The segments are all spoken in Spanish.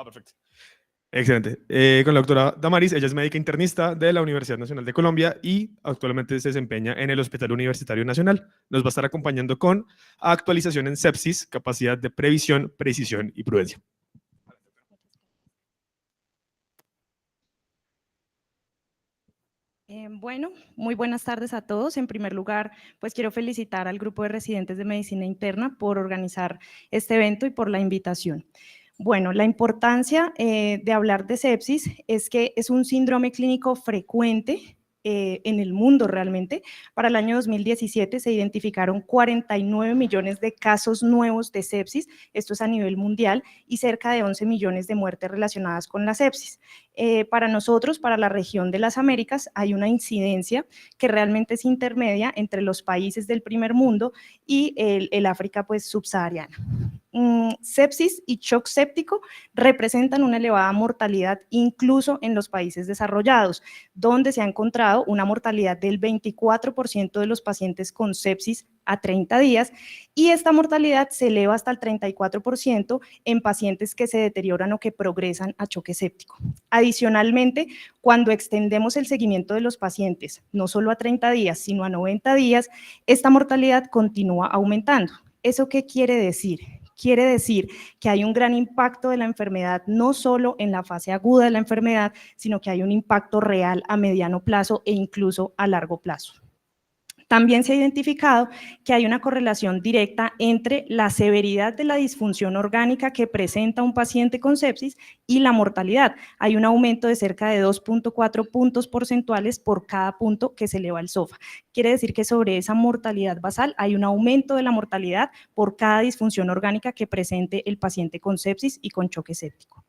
Perfecto. Excelente. Con la doctora Damaris, ella es médica internista de la Universidad Nacional de Colombia y actualmente se desempeña en el Hospital Universitario Nacional. Nos va a estar acompañando con actualización en sepsis, capacidad de previsión, precisión y prudencia. Bueno, muy buenas tardes a todos. En primer lugar, pues quiero felicitar al grupo de residentes de medicina interna por organizar este evento y por la invitación. Bueno, la importancia de hablar de sepsis es que es un síndrome clínico frecuente en el mundo realmente. Para el año 2017 se identificaron 49 millones de casos nuevos de sepsis, esto es a nivel mundial, y cerca de 11 millones de muertes relacionadas con la sepsis. Para nosotros, para la región de las Américas, hay una incidencia que realmente es intermedia entre los países del primer mundo y el África pues subsahariana. Sepsis y shock séptico representan una elevada mortalidad incluso en los países desarrollados, donde se ha encontrado una mortalidad del 24% de los pacientes con sepsis a 30 días y esta mortalidad se eleva hasta el 34% en pacientes que se deterioran o que progresan a choque séptico. Adicionalmente, cuando extendemos el seguimiento de los pacientes, no solo a 30 días, sino a 90 días, esta mortalidad continúa aumentando. ¿Eso qué quiere decir? Quiere decir que hay un gran impacto de la enfermedad, no solo en la fase aguda de la enfermedad, sino que hay un impacto real a mediano plazo e incluso a largo plazo. También se ha identificado que hay una correlación directa entre la severidad de la disfunción orgánica que presenta un paciente con sepsis y la mortalidad. Hay un aumento de cerca de 2.4 puntos porcentuales por cada punto que se eleva el SOFA. Quiere decir que sobre esa mortalidad basal hay un aumento de la mortalidad por cada disfunción orgánica que presente el paciente con sepsis y con choque séptico.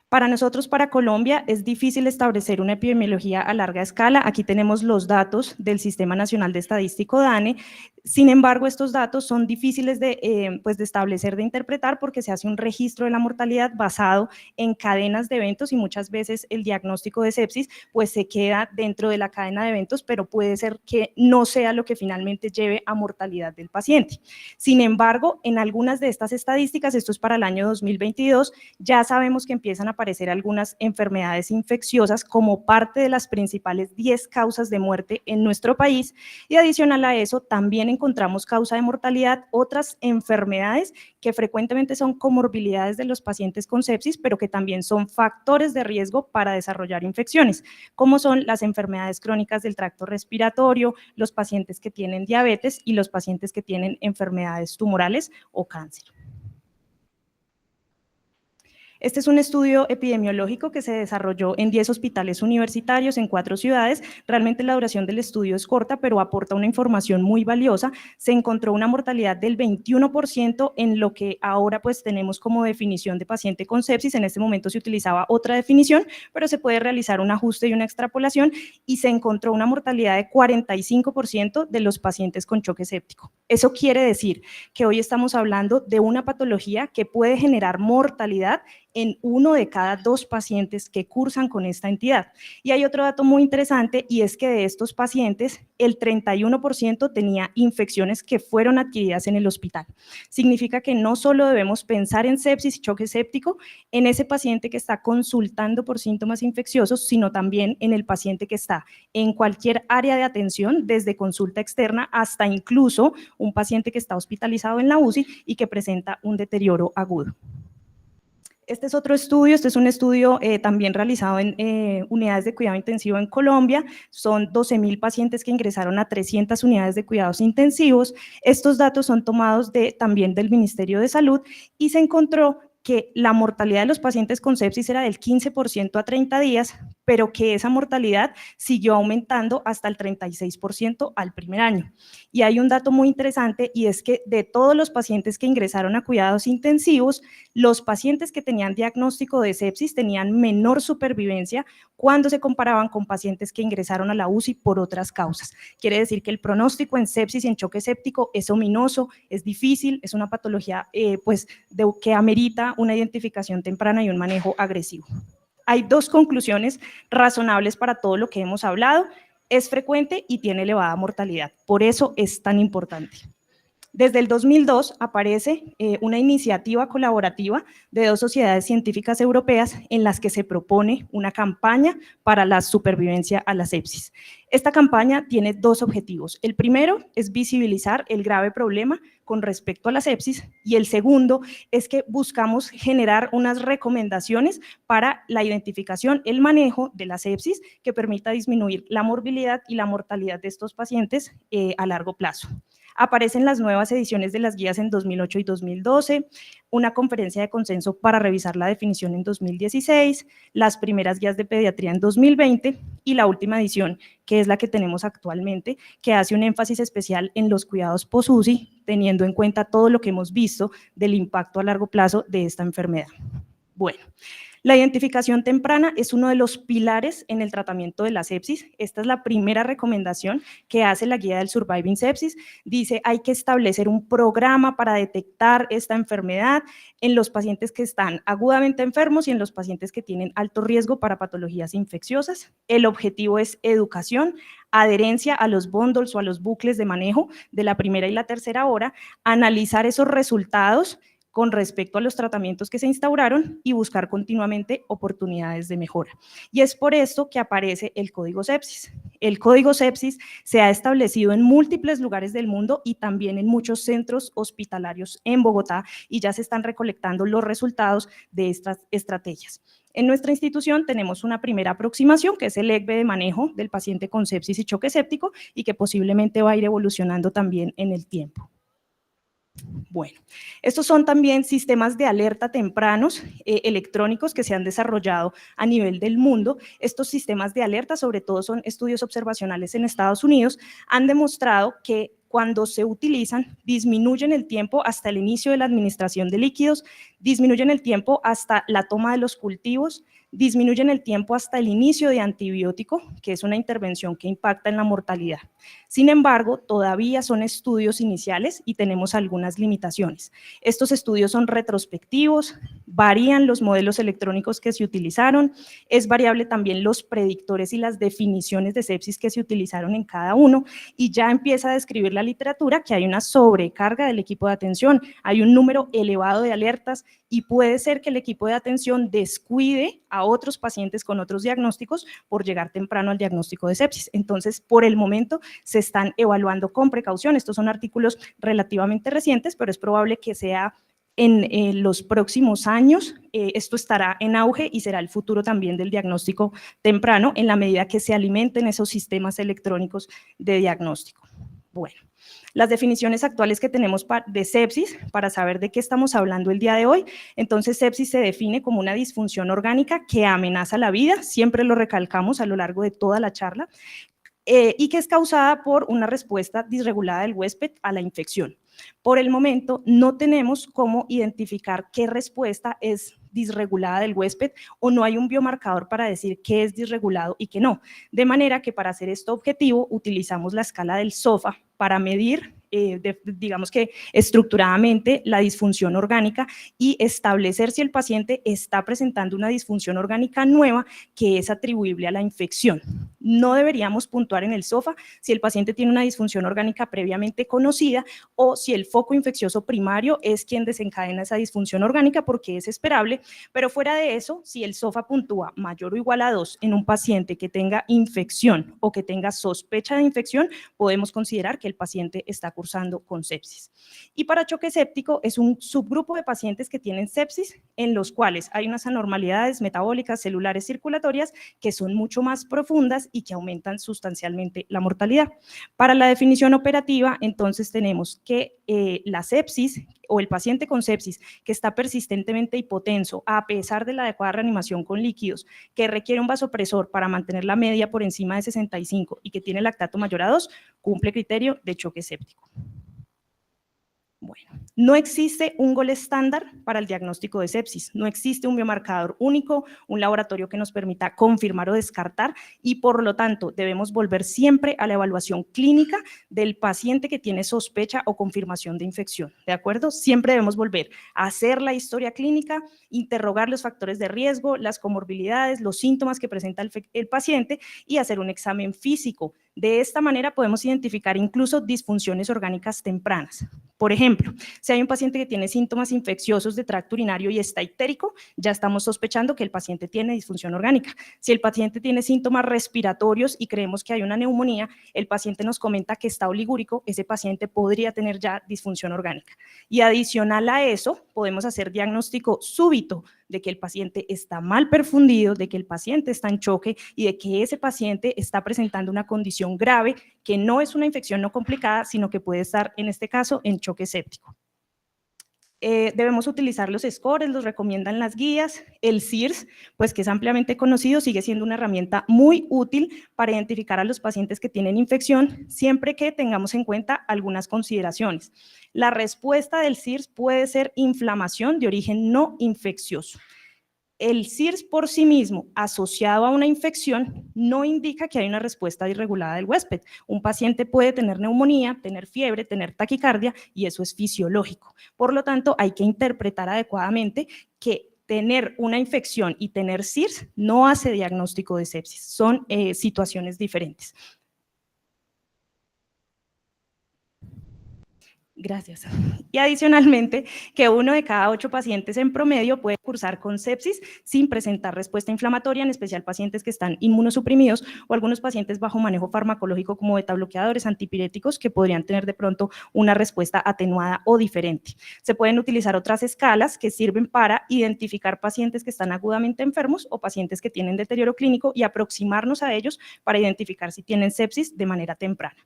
Para nosotros, para Colombia, es difícil establecer una epidemiología a larga escala. Aquí tenemos los datos del Sistema Nacional de Estadístico, DANE. Sin embargo, estos datos son difíciles de establecer, de interpretar, porque se hace un registro de la mortalidad basado en cadenas de eventos y muchas veces el diagnóstico de sepsis pues se queda dentro de la cadena de eventos, pero puede ser que no sea lo que finalmente lleve a mortalidad del paciente. Sin embargo, en algunas de estas estadísticas, esto es para el año 2022, ya sabemos que empiezan a aparecer algunas enfermedades infecciosas como parte de las principales 10 causas de muerte en nuestro país y adicional a eso también encontramos causa de mortalidad otras enfermedades que frecuentemente son comorbilidades de los pacientes con sepsis, pero que también son factores de riesgo para desarrollar infecciones, como son las enfermedades crónicas del tracto respiratorio, los pacientes que tienen diabetes y los pacientes que tienen enfermedades tumorales o cáncer. Este es un estudio epidemiológico que se desarrolló en 10 hospitales universitarios en 4 ciudades. Realmente la duración del estudio es corta, pero aporta una información muy valiosa. Se encontró una mortalidad del 21% en lo que ahora pues tenemos como definición de paciente con sepsis. En este momento se utilizaba otra definición, pero se puede realizar un ajuste y una extrapolación y se encontró una mortalidad de 45% de los pacientes con choque séptico. Eso quiere decir que hoy estamos hablando de una patología que puede generar mortalidad en 1 de cada 2 pacientes que cursan con esta entidad. Y hay otro dato muy interesante y es que de estos pacientes el 31% tenía infecciones que fueron adquiridas en el hospital. Significa que no solo debemos pensar en sepsis y choque séptico en ese paciente que está consultando por síntomas infecciosos, sino también en el paciente que está en cualquier área de atención, desde consulta externa hasta incluso un paciente que está hospitalizado en la UCI y que presenta un deterioro agudo. Este es otro estudio, este es un estudio también realizado en unidades de cuidado intensivo en Colombia, son 12.000 pacientes que ingresaron a 300 unidades de cuidados intensivos. Estos datos son tomados también del Ministerio de Salud y se encontró que la mortalidad de los pacientes con sepsis era del 15% a 30 días, pero que esa mortalidad siguió aumentando hasta el 36% al primer año. Y hay un dato muy interesante y es que de todos los pacientes que ingresaron a cuidados intensivos, los pacientes que tenían diagnóstico de sepsis tenían menor supervivencia cuando se comparaban con pacientes que ingresaron a la UCI por otras causas. Quiere decir que el pronóstico en sepsis y en choque séptico es ominoso, es difícil, es una patología que amerita una identificación temprana y un manejo agresivo. Hay 2 conclusiones razonables para todo lo que hemos hablado. Es frecuente y tiene elevada mortalidad, por eso es tan importante. Desde el 2002 aparece una iniciativa colaborativa de 2 sociedades científicas europeas en las que se propone una campaña para la supervivencia a la sepsis. Esta campaña tiene 2 objetivos. El primero es visibilizar el grave problema con respecto a la sepsis y el segundo es que buscamos generar unas recomendaciones para la identificación, el manejo de la sepsis que permita disminuir la morbilidad y la mortalidad de estos pacientes a largo plazo. Aparecen las nuevas ediciones de las guías en 2008 y 2012, una conferencia de consenso para revisar la definición en 2016, las primeras guías de pediatría en 2020 y la última edición, que es la que tenemos actualmente, que hace un énfasis especial en los cuidados post-UCI, teniendo en cuenta todo lo que hemos visto del impacto a largo plazo de esta enfermedad. Bueno, la identificación temprana es uno de los pilares en el tratamiento de la sepsis. Esta es la primera recomendación que hace la guía del Surviving Sepsis. Dice, hay que establecer un programa para detectar esta enfermedad en los pacientes que están agudamente enfermos y en los pacientes que tienen alto riesgo para patologías infecciosas. El objetivo es educación, adherencia a los bundles o a los bucles de manejo de la primera y la tercera hora, analizar esos resultados con respecto a los tratamientos que se instauraron y buscar continuamente oportunidades de mejora. Y es por esto que aparece el Código Sepsis. El Código Sepsis se ha establecido en múltiples lugares del mundo y también en muchos centros hospitalarios en Bogotá y ya se están recolectando los resultados de estas estrategias. En nuestra institución tenemos una primera aproximación, que es el ECVE de manejo del paciente con sepsis y choque séptico y que posiblemente va a ir evolucionando también en el tiempo. Bueno, estos son también sistemas de alerta tempranos electrónicos que se han desarrollado a nivel del mundo. Estos sistemas de alerta, sobre todo son estudios observacionales en Estados Unidos, han demostrado que cuando se utilizan, disminuyen el tiempo hasta el inicio de la administración de líquidos, disminuyen el tiempo hasta la toma de los cultivos, disminuyen el tiempo hasta el inicio de antibiótico, que es una intervención que impacta en la mortalidad. Sin embargo, todavía son estudios iniciales y tenemos algunas limitaciones. Estos estudios son retrospectivos, varían los modelos electrónicos que se utilizaron, es variable también los predictores y las definiciones de sepsis que se utilizaron en cada uno y ya empieza a describir la literatura que hay una sobrecarga del equipo de atención, hay un número elevado de alertas y puede ser que el equipo de atención descuide a otros pacientes con otros diagnósticos por llegar temprano al diagnóstico de sepsis. Entonces, por el momento se están evaluando con precaución. Estos son artículos relativamente recientes, pero es probable que sea en los próximos años, esto estará en auge y será el futuro también del diagnóstico temprano en la medida que se alimenten esos sistemas electrónicos de diagnóstico. Bueno, las definiciones actuales que tenemos de sepsis, para saber de qué estamos hablando el día de hoy. Entonces, sepsis se define como una disfunción orgánica que amenaza la vida, siempre lo recalcamos a lo largo de toda la charla, y que es causada por una respuesta disregulada del huésped a la infección. Por el momento, no tenemos cómo identificar qué respuesta es disregulada del huésped o no hay un biomarcador para decir qué es disregulado y qué no. De manera que para hacer esto objetivo utilizamos la escala del SOFA para medir, digamos que estructuradamente, la disfunción orgánica y establecer si el paciente está presentando una disfunción orgánica nueva que es atribuible a la infección. No deberíamos puntuar en el SOFA si el paciente tiene una disfunción orgánica previamente conocida o si el foco infeccioso primario es quien desencadena esa disfunción orgánica, porque es esperable, pero fuera de eso, si el SOFA puntúa mayor o igual a 2 en un paciente que tenga infección o que tenga sospecha de infección, podemos considerar que el paciente está cursando con sepsis. Y para choque séptico es un subgrupo de pacientes que tienen sepsis en los cuales hay unas anormalidades metabólicas, celulares, circulatorias que son mucho más profundas y que aumentan sustancialmente la mortalidad. Para la definición operativa, entonces tenemos que la sepsis o el paciente con sepsis que está persistentemente hipotenso a pesar de la adecuada reanimación con líquidos, que requiere un vasopresor para mantener la media por encima de 65 y que tiene lactato mayor a 2, cumple criterio de choque séptico. Bueno, no existe un gol estándar para el diagnóstico de sepsis, no existe un biomarcador único, un laboratorio que nos permita confirmar o descartar y por lo tanto debemos volver siempre a la evaluación clínica del paciente que tiene sospecha o confirmación de infección, ¿de acuerdo? Siempre debemos volver a hacer la historia clínica, interrogar los factores de riesgo, las comorbilidades, los síntomas que presenta el paciente y hacer un examen físico. De esta manera podemos identificar incluso disfunciones orgánicas tempranas. Por ejemplo, si hay un paciente que tiene síntomas infecciosos de tracto urinario y está ictérico, ya estamos sospechando que el paciente tiene disfunción orgánica. Si el paciente tiene síntomas respiratorios y creemos que hay una neumonía, el paciente nos comenta que está oligúrico, ese paciente podría tener ya disfunción orgánica. Y adicional a eso, podemos hacer diagnóstico súbito de que el paciente está mal perfundido, de que el paciente está en choque y de que ese paciente está presentando una condición grave que no es una infección no complicada, sino que puede estar, en este caso, en choque séptico. Debemos utilizar los scores, los recomiendan las guías. El CIRS, pues que es ampliamente conocido, sigue siendo una herramienta muy útil para identificar a los pacientes que tienen infección, siempre que tengamos en cuenta algunas consideraciones. La respuesta del CIRS puede ser inflamación de origen no infeccioso. El CIRS por sí mismo, asociado a una infección, no indica que hay una respuesta irregulada del huésped. Un paciente puede tener neumonía, tener fiebre, tener taquicardia, y eso es fisiológico. Por lo tanto, hay que interpretar adecuadamente que tener una infección y tener CIRS no hace diagnóstico de sepsis, son situaciones diferentes. Gracias. Y adicionalmente, que 1 de cada 8 pacientes en promedio puede cursar con sepsis sin presentar respuesta inflamatoria, en especial pacientes que están inmunosuprimidos o algunos pacientes bajo manejo farmacológico como betabloqueadores, antipiréticos, que podrían tener de pronto una respuesta atenuada o diferente. Se pueden utilizar otras escalas que sirven para identificar pacientes que están agudamente enfermos o pacientes que tienen deterioro clínico y aproximarnos a ellos para identificar si tienen sepsis de manera temprana.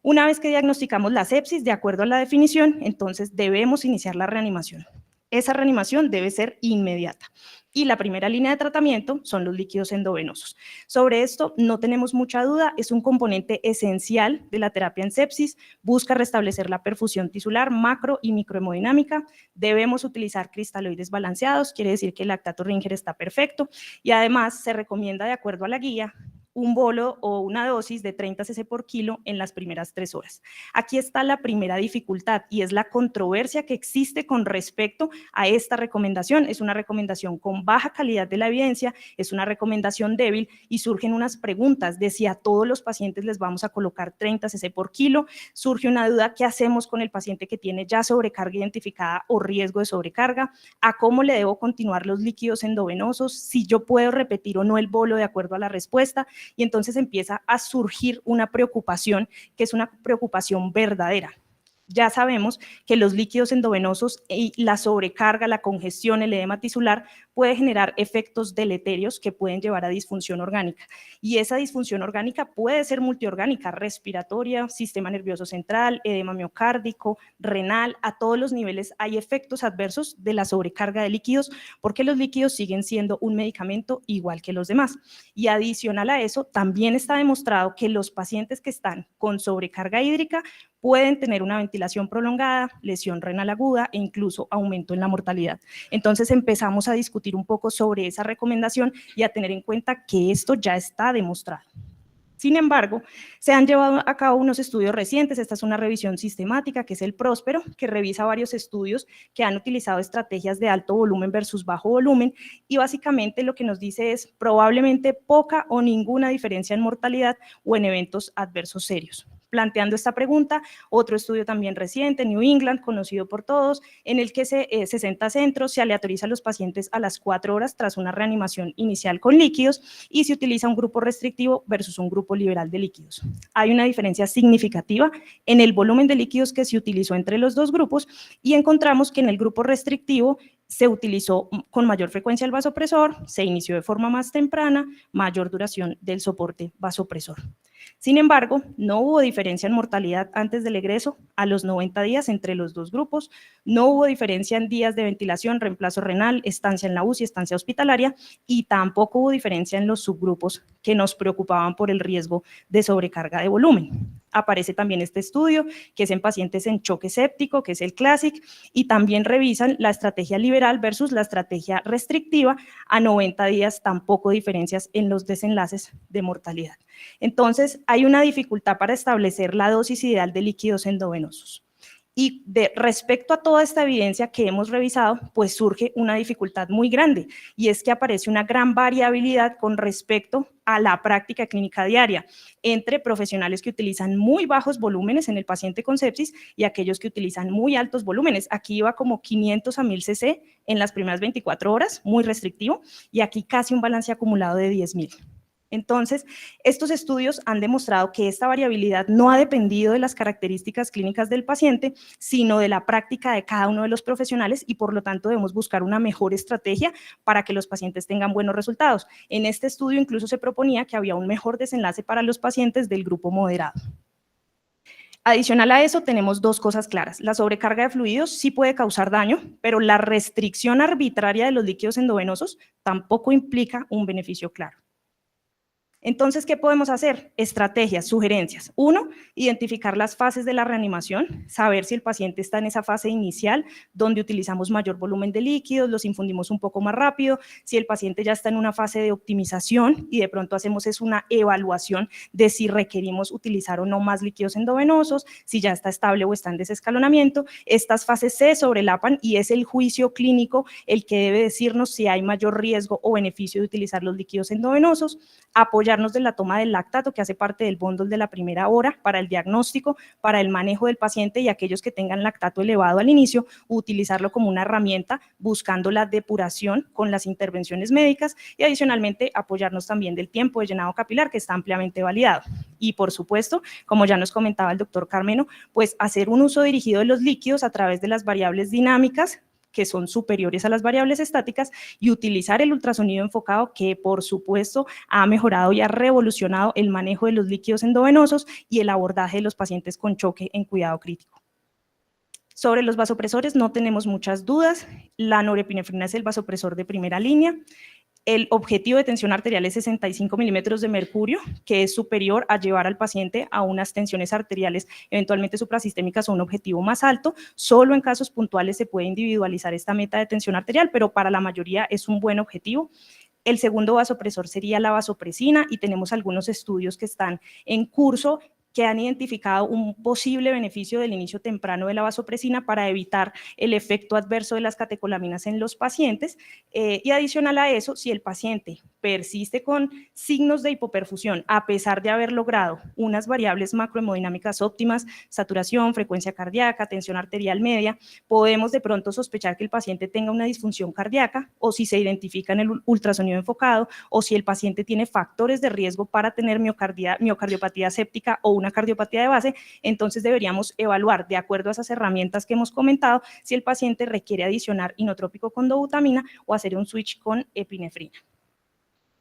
Una vez que diagnosticamos la sepsis, de acuerdo a la definición, entonces debemos iniciar la reanimación. Esa reanimación debe ser inmediata. Y la primera línea de tratamiento son los líquidos endovenosos. Sobre esto no tenemos mucha duda, es un componente esencial de la terapia en sepsis, busca restablecer la perfusión tisular macro y microhemodinámica, debemos utilizar cristaloides balanceados, quiere decir que el lactato Ringer está perfecto, y además se recomienda, de acuerdo a la guía, un bolo o una dosis de 30 cc por kilo en las primeras 3 horas. Aquí está la primera dificultad y es la controversia que existe con respecto a esta recomendación. Es una recomendación con baja calidad de la evidencia, es una recomendación débil y surgen unas preguntas de si a todos los pacientes les vamos a colocar 30 cc por kilo. Surge una duda, ¿qué hacemos con el paciente que tiene ya sobrecarga identificada o riesgo de sobrecarga? ¿A cómo le debo continuar los líquidos endovenosos? Si yo puedo repetir o no el bolo de acuerdo a la respuesta. Y entonces empieza a surgir una preocupación que es una preocupación verdadera. Ya sabemos que los líquidos endovenosos y la sobrecarga, la congestión, el edema tisular puede generar efectos deleterios que pueden llevar a disfunción orgánica. Y esa disfunción orgánica puede ser multiorgánica, respiratoria, sistema nervioso central, edema miocárdico, renal, a todos los niveles hay efectos adversos de la sobrecarga de líquidos porque los líquidos siguen siendo un medicamento igual que los demás. Y adicional a eso, también está demostrado que los pacientes que están con sobrecarga hídrica pueden tener una ventilación prolongada, lesión renal aguda e incluso aumento en la mortalidad. Entonces empezamos a discutir un poco sobre esa recomendación y a tener en cuenta que esto ya está demostrado. Sin embargo, se han llevado a cabo unos estudios recientes, esta es una revisión sistemática que es el Próspero, que revisa varios estudios que han utilizado estrategias de alto volumen versus bajo volumen y básicamente lo que nos dice es probablemente poca o ninguna diferencia en mortalidad o en eventos adversos serios. Planteando esta pregunta, otro estudio también reciente, New England, conocido por todos, en el que 60 centros se aleatorizan a los pacientes a las 4 horas tras una reanimación inicial con líquidos y se utiliza un grupo restrictivo versus un grupo liberal de líquidos. Hay una diferencia significativa en el volumen de líquidos que se utilizó entre los dos grupos y encontramos que en el grupo restrictivo se utilizó con mayor frecuencia el vasopresor, se inició de forma más temprana, mayor duración del soporte vasopresor. Sin embargo, no hubo diferencia en mortalidad antes del egreso a los 90 días entre los dos grupos, no hubo diferencia en días de ventilación, reemplazo renal, estancia en la UCI, estancia hospitalaria y tampoco hubo diferencia en los subgrupos que nos preocupaban por el riesgo de sobrecarga de volumen. Aparece también este estudio que es en pacientes en choque séptico, que es el CLASSIC, y también revisan la estrategia liberal versus la estrategia restrictiva. A 90 días tampoco diferencias en los desenlaces de mortalidad. Entonces hay una dificultad para establecer la dosis ideal de líquidos endovenosos. Y respecto a toda esta evidencia que hemos revisado, pues surge una dificultad muy grande, y es que aparece una gran variabilidad con respecto a la práctica clínica diaria entre profesionales que utilizan muy bajos volúmenes en el paciente con sepsis y aquellos que utilizan muy altos volúmenes. Aquí iba como 500 a 1000 cc en las primeras 24 horas, muy restrictivo, y aquí casi un balance acumulado de 10.000. Entonces, estos estudios han demostrado que esta variabilidad no ha dependido de las características clínicas del paciente, sino de la práctica de cada uno de los profesionales, y por lo tanto debemos buscar una mejor estrategia para que los pacientes tengan buenos resultados. En este estudio incluso se proponía que había un mejor desenlace para los pacientes del grupo moderado. Adicional a eso, tenemos dos cosas claras. La sobrecarga de fluidos sí puede causar daño, pero la restricción arbitraria de los líquidos endovenosos tampoco implica un beneficio claro. Entonces, ¿qué podemos hacer? Estrategias, sugerencias. 1, identificar las fases de la reanimación, saber si el paciente está en esa fase inicial, donde utilizamos mayor volumen de líquidos, los infundimos un poco más rápido, si el paciente ya está en una fase de optimización y de pronto hacemos una evaluación de si requerimos utilizar o no más líquidos endovenosos, si ya está estable o está en desescalonamiento. Estas fases se sobrelapan y es el juicio clínico el que debe decirnos si hay mayor riesgo o beneficio de utilizar los líquidos endovenosos. Apoyarnos de la toma del lactato, que hace parte del bundle de la primera hora, para el diagnóstico, para el manejo del paciente, y aquellos que tengan lactato elevado al inicio, utilizarlo como una herramienta, buscando la depuración con las intervenciones médicas, y adicionalmente apoyarnos también del tiempo de llenado capilar, que está ampliamente validado. Y por supuesto, como ya nos comentaba el doctor Carmeno, pues hacer un uso dirigido de los líquidos a través de las variables dinámicas, que son superiores a las variables estáticas, y utilizar el ultrasonido enfocado, que por supuesto ha mejorado y ha revolucionado el manejo de los líquidos endovenosos y el abordaje de los pacientes con choque en cuidado crítico. Sobre los vasopresores no tenemos muchas dudas. La norepinefrina es el vasopresor de primera línea. El objetivo de tensión arterial es 65 milímetros de mercurio, que es superior a llevar al paciente a unas tensiones arteriales eventualmente suprasistémicas o un objetivo más alto. Solo en casos puntuales se puede individualizar esta meta de tensión arterial, pero para la mayoría es un buen objetivo. El segundo vasopresor sería la vasopresina, y tenemos algunos estudios que están en curso que han identificado un posible beneficio del inicio temprano de la vasopresina para evitar el efecto adverso de las catecolaminas en los pacientes. Y adicional a eso, si el paciente persiste con signos de hipoperfusión, a pesar de haber logrado unas variables macrohemodinámicas óptimas, saturación, frecuencia cardíaca, tensión arterial media, podemos de pronto sospechar que el paciente tenga una disfunción cardíaca, o si se identifica en el ultrasonido enfocado, o si el paciente tiene factores de riesgo para tener miocardiopatía séptica o una cardiopatía de base. Entonces deberíamos evaluar, de acuerdo a esas herramientas que hemos comentado, si el paciente requiere adicionar inotrópico con dobutamina o hacer un switch con epinefrina.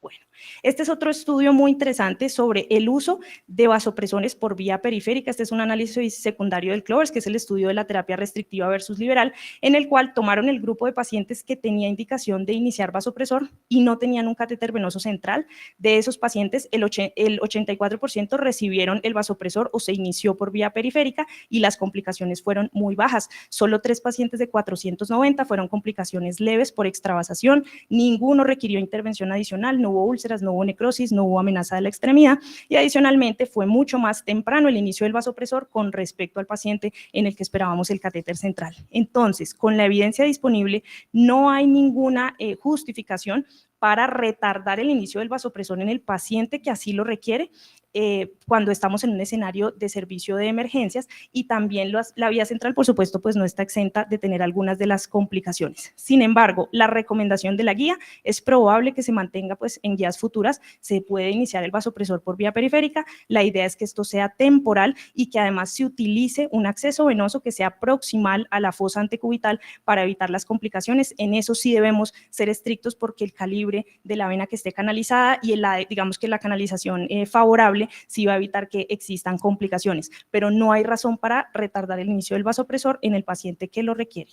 Bueno, este es otro estudio muy interesante sobre el uso de vasopresores por vía periférica. Este es un análisis secundario del CLOVERS, que es el estudio de la terapia restrictiva versus liberal, en el cual tomaron el grupo de pacientes que tenía indicación de iniciar vasopresor y no tenían un catéter venoso central. De esos pacientes, el 84% recibieron el vasopresor o se inició por vía periférica, y las complicaciones fueron muy bajas. Solo 3 pacientes de 490 fueron complicaciones leves por extravasación, ninguno requirió intervención adicional, no hubo úlceras, no hubo necrosis, no hubo amenaza de la extremidad, y adicionalmente fue mucho más temprano el inicio del vasopresor con respecto al paciente en el que esperábamos el catéter central. Entonces, con la evidencia disponible, no hay ninguna justificación para retardar el inicio del vasopresor en el paciente que así lo requiere, cuando estamos en un escenario de servicio de emergencias, y también la vía central, por supuesto, pues no está exenta de tener algunas de las complicaciones. Sin embargo, la recomendación de la guía es probable que se mantenga pues en guías futuras. Se puede iniciar el vasopresor por vía periférica. La idea es que esto sea temporal y que además se utilice un acceso venoso que sea proximal a la fosa antecubital para evitar las complicaciones. En eso sí debemos ser estrictos, porque el calibre de la vena que esté canalizada y digamos que la canalización favorable sí va a evitar que existan complicaciones, pero no hay razón para retardar el inicio del vasopresor en el paciente que lo requiere.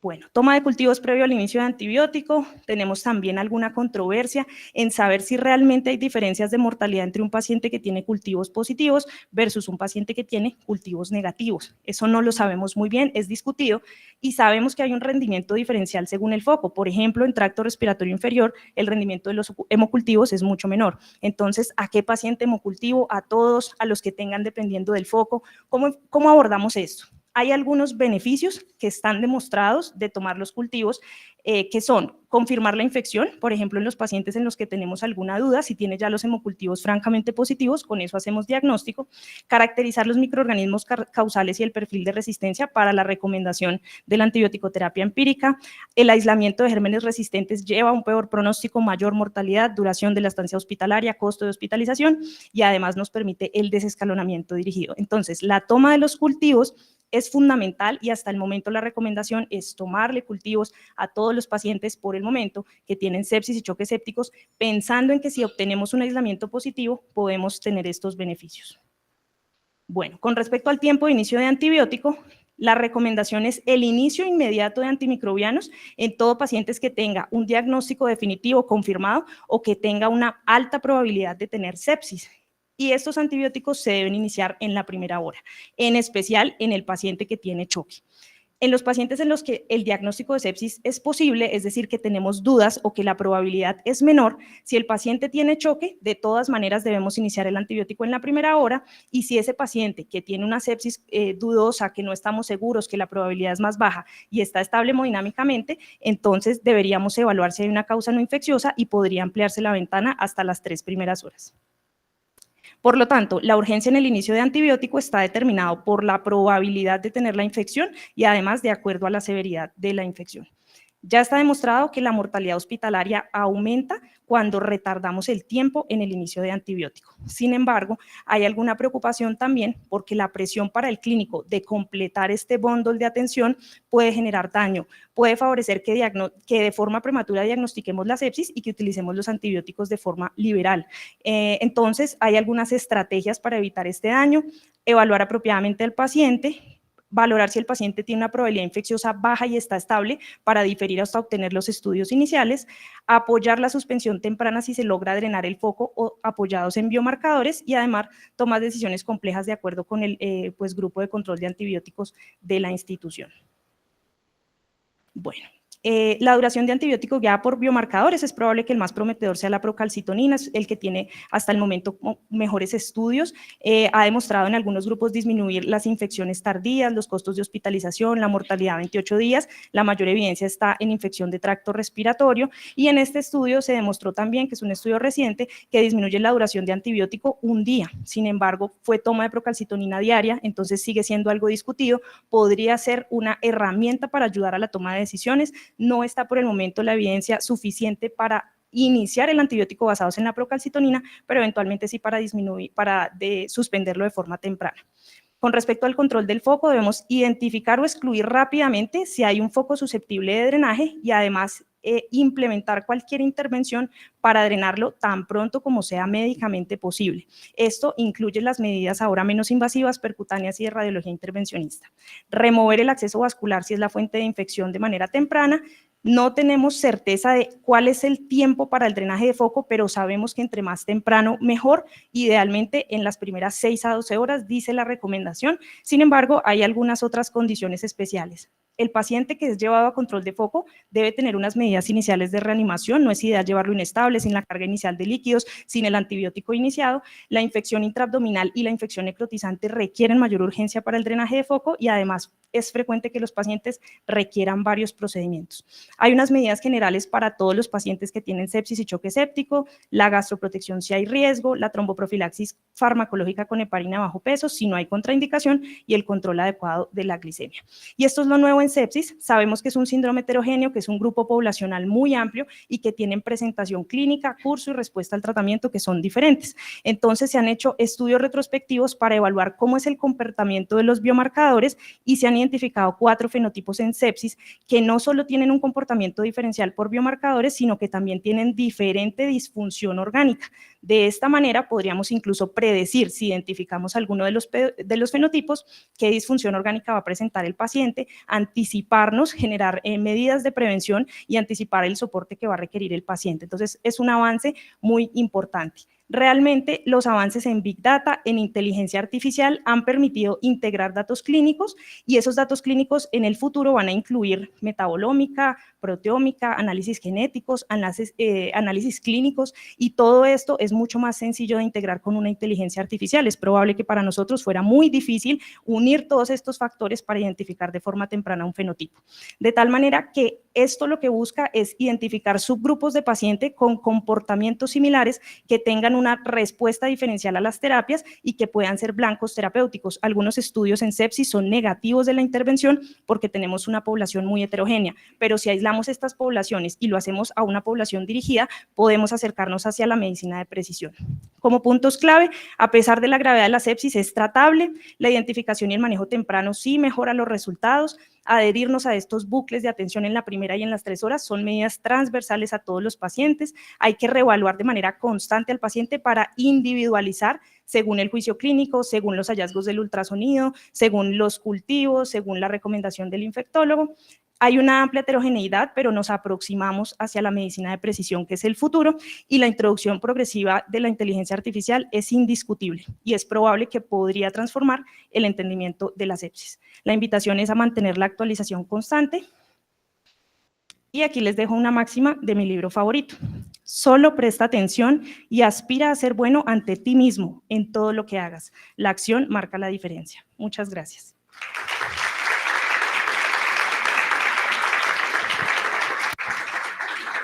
Bueno, toma de cultivos previo al inicio de antibiótico. Tenemos también alguna controversia en saber si realmente hay diferencias de mortalidad entre un paciente que tiene cultivos positivos versus un paciente que tiene cultivos negativos. Eso no lo sabemos muy bien, es discutido, y sabemos que hay un rendimiento diferencial según el foco. Por ejemplo, en tracto respiratorio inferior, el rendimiento de los hemocultivos es mucho menor. Entonces, ¿a qué paciente hemocultivo? A todos, a los que tengan, dependiendo del foco. ¿Cómo abordamos esto? hay algunos beneficios que están demostrados de tomar los cultivos, que son confirmar la infección, por ejemplo, en los pacientes en los que tenemos alguna duda, si tiene ya los hemocultivos francamente positivos, con eso hacemos diagnóstico, caracterizar los microorganismos causales y el perfil de resistencia para la recomendación de la antibiótico-terapia empírica, el aislamiento de gérmenes resistentes lleva a un peor pronóstico, mayor mortalidad, duración de la estancia hospitalaria, costo de hospitalización y además nos permite el desescalonamiento dirigido. Entonces, la toma de los cultivos es fundamental y hasta el momento la recomendación es tomarle cultivos a todos los pacientes por el momento que tienen sepsis y choques sépticos, pensando en que si obtenemos un aislamiento positivo podemos tener estos beneficios. Bueno, con respecto al tiempo de inicio de antibiótico, la recomendación es el inicio inmediato de antimicrobianos en todo pacientes que tenga un diagnóstico definitivo confirmado o que tenga una alta probabilidad de tener sepsis. Y estos antibióticos se deben iniciar en la primera hora, en especial en el paciente que tiene choque. En los pacientes en los que el diagnóstico de sepsis es posible, es decir, que tenemos dudas o que la probabilidad es menor, si el paciente tiene choque, de todas maneras debemos iniciar el antibiótico en la primera hora, y si ese paciente que tiene una sepsis dudosa, que no estamos seguros, que la probabilidad es más baja y está estable hemodinámicamente, entonces deberíamos evaluar si hay una causa no infecciosa y podría ampliarse la ventana hasta las 3 primeras horas. Por lo tanto, la urgencia en el inicio de antibiótico está determinado por la probabilidad de tener la infección y además de acuerdo a la severidad de la infección. Ya está demostrado que la mortalidad hospitalaria aumenta cuando retardamos el tiempo en el inicio de antibiótico. Sin embargo, hay alguna preocupación también porque la presión para el clínico de completar este bundle de atención puede generar daño, puede favorecer que de forma prematura diagnostiquemos la sepsis y que utilicemos los antibióticos de forma liberal. Entonces, hay algunas estrategias para evitar este daño, evaluar apropiadamente al paciente, valorar si el paciente tiene una probabilidad infecciosa baja y está estable para diferir hasta obtener los estudios iniciales, apoyar la suspensión temprana si se logra drenar el foco o apoyados en biomarcadores y además tomar decisiones complejas de acuerdo con el grupo de control de antibióticos de la institución. Bueno. La duración de antibiótico guiada por biomarcadores es probable que el más prometedor sea la procalcitonina, es el que tiene hasta el momento mejores estudios, ha demostrado en algunos grupos disminuir las infecciones tardías, los costos de hospitalización, la mortalidad a 28 días, la mayor evidencia está en infección de tracto respiratorio y en este estudio se demostró también, que es un estudio reciente, que disminuye la duración de antibiótico un día, sin embargo fue toma de procalcitonina diaria, entonces sigue siendo algo discutido, podría ser una herramienta para ayudar a la toma de decisiones. No está por el momento la evidencia suficiente para iniciar el antibiótico basados en la procalcitonina, pero eventualmente sí para disminuir, suspenderlo de forma temprana. Con respecto al control del foco, debemos identificar o excluir rápidamente si hay un foco susceptible de drenaje y además implementar cualquier intervención para drenarlo tan pronto como sea médicamente posible. Esto incluye las medidas ahora menos invasivas, percutáneas y de radiología intervencionista. Remover el acceso vascular si es la fuente de infección de manera temprana. No tenemos certeza de cuál es el tiempo para el drenaje de foco, pero sabemos que entre más temprano mejor, idealmente en las primeras 6 a 12 horas, dice la recomendación. Sin embargo, hay algunas otras condiciones especiales. El paciente que es llevado a control de foco debe tener unas medidas iniciales de reanimación, no es ideal llevarlo inestable, sin la carga inicial de líquidos, sin el antibiótico iniciado. La infección intraabdominal y la infección necrotizante requieren mayor urgencia para el drenaje de foco y además es frecuente que los pacientes requieran varios procedimientos. Hay unas medidas generales para todos los pacientes que tienen sepsis y choque séptico, la gastroprotección si hay riesgo, la tromboprofilaxis farmacológica con heparina bajo peso si no hay contraindicación y el control adecuado de la glicemia. Y esto es lo nuevo en sepsis. Sabemos que es un síndrome heterogéneo, que es un grupo poblacional muy amplio y que tienen presentación clínica, curso y respuesta al tratamiento que son diferentes. Entonces se han hecho estudios retrospectivos para evaluar cómo es el comportamiento de los biomarcadores y se han identificado 4 fenotipos en sepsis que no solo tienen un comportamiento diferencial por biomarcadores, sino que también tienen diferente disfunción orgánica. De esta manera podríamos incluso predecir, si identificamos alguno de los fenotipos, qué disfunción orgánica va a presentar el paciente, anticiparnos, generar medidas de prevención y anticipar el soporte que va a requerir el paciente. Entonces, es un avance muy importante. Realmente los avances en Big Data, en inteligencia artificial, han permitido integrar datos clínicos y esos datos clínicos en el futuro van a incluir metabolómica, proteómica, análisis genéticos, análisis clínicos, y todo esto es mucho más sencillo de integrar con una inteligencia artificial. Es probable que para nosotros fuera muy difícil unir todos estos factores para identificar de forma temprana un fenotipo. De tal manera que esto lo que busca es identificar subgrupos de paciente con comportamientos similares que tengan una respuesta diferencial a las terapias y que puedan ser blancos terapéuticos. Algunos estudios en sepsis son negativos de la intervención porque tenemos una población muy heterogénea, pero si aislamos estas poblaciones y lo hacemos a una población dirigida, podemos acercarnos hacia la medicina de precisión. Como puntos clave, a pesar de la gravedad de la sepsis, es tratable, la identificación y el manejo temprano sí mejora los resultados, adherirnos a estos bucles de atención en la primera y en las 3 horas son medidas transversales a todos los pacientes, hay que reevaluar de manera constante al paciente para individualizar según el juicio clínico, según los hallazgos del ultrasonido, según los cultivos, según la recomendación del infectólogo. Hay una amplia heterogeneidad, pero nos aproximamos hacia la medicina de precisión, que es el futuro, y la introducción progresiva de la inteligencia artificial es indiscutible y es probable que podría transformar el entendimiento de la sepsis. La invitación es a mantener la actualización constante. Y aquí les dejo una máxima de mi libro favorito. Solo presta atención y aspira a ser bueno ante ti mismo en todo lo que hagas. La acción marca la diferencia. Muchas gracias.